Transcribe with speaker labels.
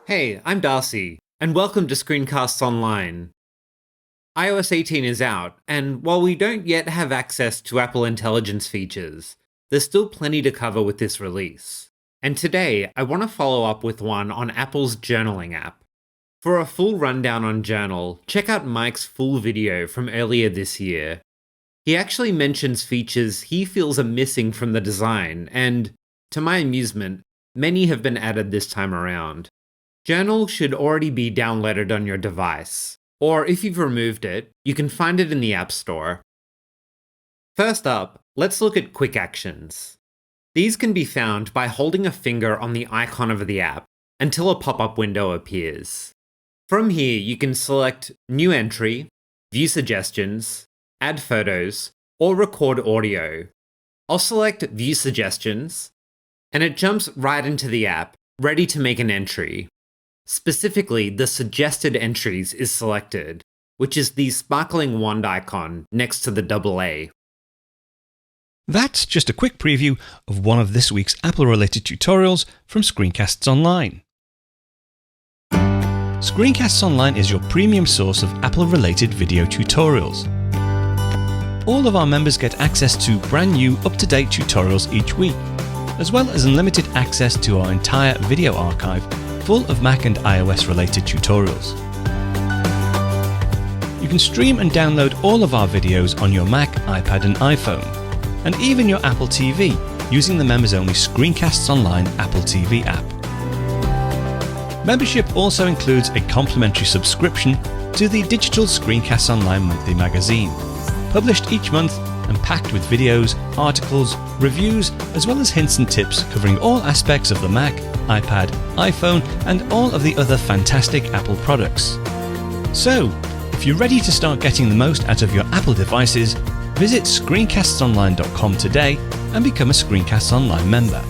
Speaker 1: Hey, I'm Darcy, and welcome to Screencasts Online. iOS 18 is out, and while we don't yet have access to Apple Intelligence features, there's still plenty to cover with this release. And today, I want to follow up with one on Apple's journaling app. For a full rundown on Journal, check out Mike's full video from earlier this year. He actually mentions features he feels are missing from the design, and, to my amusement, many have been added this time around. Journal should already be downloaded on your device, or if you've removed it, you can find it in the App Store. First up, let's look at quick actions. These can be found by holding a finger on the icon of the app until a pop-up window appears. From here, you can select New Entry, View Suggestions, Add Photos, or Record Audio. I'll select View Suggestions, and it jumps right into the app, ready to make an entry. Specifically, the Suggested Entries is selected, which is the sparkling wand icon next to the AA.
Speaker 2: That's just a quick preview of one of this week's Apple-related tutorials from Screencasts Online. Screencasts Online is your premium source of Apple-related video tutorials. All of our members get access to brand new, up-to-date tutorials each week, as well as unlimited access to our entire video archive full of Mac and iOS related tutorials. You can stream and download all of our videos on your Mac, iPad and iPhone, and even your Apple TV using the members-only Screencasts Online Apple TV app. Membership also includes a complimentary subscription to the digital Screencasts Online monthly magazine, published each month and packed with videos, articles, reviews, as well as hints and tips covering all aspects of the Mac, iPad, iPhone, and all of the other fantastic Apple products. So, if you're ready to start getting the most out of your Apple devices, visit screencastsonline.com today and become a Screencasts Online member.